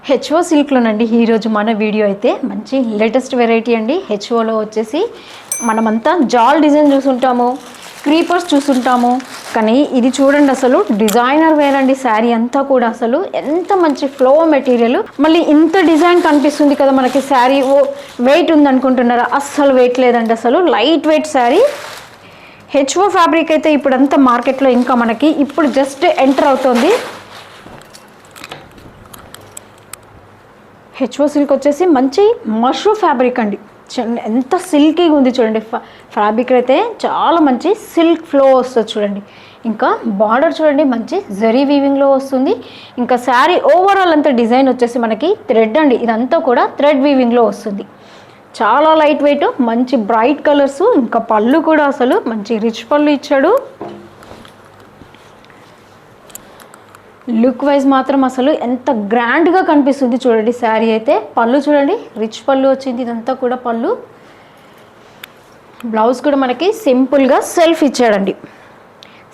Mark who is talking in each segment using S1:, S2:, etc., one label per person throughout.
S1: HO సిల్క్లోనండి ఈరోజు మన video అయితే మంచి లేటెస్ట్ వెరైటీ అండి. హెచ్ఓలో వచ్చేసి మనమంతా జాల్ డిజైన్ చూసుంటాము, క్రీపర్స్ చూసుంటాము, కానీ ఇది చూడండి అసలు డిజైనర్ వేర్ అండి. శారీ అంతా కూడా అసలు ఎంత మంచి ఫ్లో మెటీరియల్, మళ్ళీ ఇంత డిజైన్ కనిపిస్తుంది కదా మనకి. శారీ వెయిట్ ఉంది అనుకుంటున్నారా? అస్సలు వెయిట్ లేదండి, అసలు light weight sari. HO fabric అయితే ఇప్పుడంతా మార్కెట్లో ఇంకా మనకి ఇప్పుడు జస్ట్ ఎంటర్ అవుతుంది. హెచ్ఓ సిల్క్ వచ్చేసి మంచి మష్రూమ్ ఫ్యాబ్రిక్ అండి. ఎంత సిల్కీగా ఉంది చూడండి. ఫ్యాబ్రిక్ అయితే చాలా మంచి సిల్క్ ఫ్లో వస్తుంది చూడండి. ఇంకా బార్డర్ చూడండి మంచి జరీ వీవింగ్లో వస్తుంది. ఇంకా శారీ ఓవరాల్ అంతా డిజైన్ వచ్చేసి మనకి థ్రెడ్ అండి, ఇదంతా కూడా థ్రెడ్ వీవింగ్లో వస్తుంది. చాలా లైట్ వెయిట్, మంచి బ్రైట్ కలర్స్. ఇంకా పళ్ళు కూడా అసలు మంచి రిచ్ పళ్ళు ఇచ్చాడు. లుక్ వైజ్ మాత్రం అసలు ఎంత గ్రాండ్గా కనిపిస్తుంది చూడండి శారీ అయితే. పళ్ళు చూడండి రిచ్ పళ్ళు వచ్చింది, ఇదంతా కూడా పళ్ళు. బ్లౌజ్ కూడా మనకి సింపుల్గా సెల్ఫ్ ఇచ్చాడండి.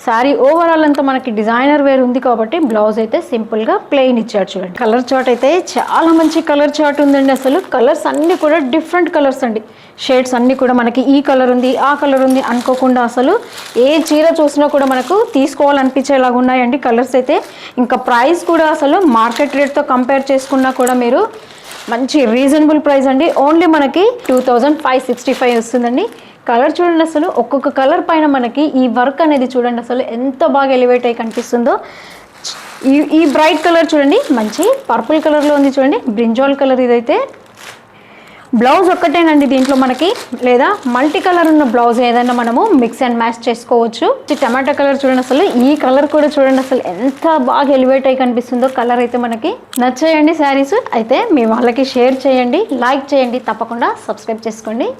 S1: శారీ ఓవరాల్ అంతా మనకి డిజైనర్ వేర్ ఉంది కాబట్టి బ్లౌజ్ అయితే సింపుల్గా ప్లెయిన్ ఇచ్చాడు చూడండి. కలర్ చార్ట్ అయితే చాలా మంచి కలర్ చార్ట్ ఉందండి. అసలు కలర్స్ అన్నీ కూడా డిఫరెంట్ కలర్స్ అండి. షేడ్స్ అన్నీ కూడా మనకి ఈ కలర్ ఉంది, ఆ కలర్ ఉంది అనుకోకుండా అసలు ఏ చీర చూసినా కూడా మనకు తీసుకోవాలనిపించేలాగా ఉన్నాయండి కలర్స్ అయితే. ఇంకా ప్రైస్ కూడా అసలు మార్కెట్ రేట్తో కంపేర్ చేసుకున్నా కూడా మీరు మంచి రీజనబుల్ ప్రైస్ అండి. ఓన్లీ మనకి 2565 వస్తుందండి. కలర్ చూడండి అసలు ఒక్కొక్క కలర్ పైన మనకి ఈ వర్క్ అనేది చూడండి అసలు ఎంత బాగా ఎలివేట్ అయ్యి కనిపిస్తుందో. ఈ బ్రైట్ కలర్ చూడండి మంచి పర్పుల్ కలర్లో ఉంది చూడండి, బ్రింజాల్ కలర్ ఇదైతే. బ్లౌజ్ ఒక్కటేనండి దీంట్లో మనకి, లేదా మల్టీ కలర్ ఉన్న బ్లౌజ్ ఏదైనా మనము మిక్స్ అండ్ మ్యాచ్ చేసుకోవచ్చు. టమాటా కలర్ చూడండి అసలు, ఈ కలర్ కూడా చూడండి అసలు ఎంత బాగా ఎలివేట్ అయ్యి కనిపిస్తుందో. కలర్ అయితే మనకి నచ్చాయండి శారీస్ అయితే. మీ వాళ్ళకి షేర్ చేయండి, లైక్ చేయండి, తప్పకుండా సబ్స్క్రైబ్ చేసుకోండి.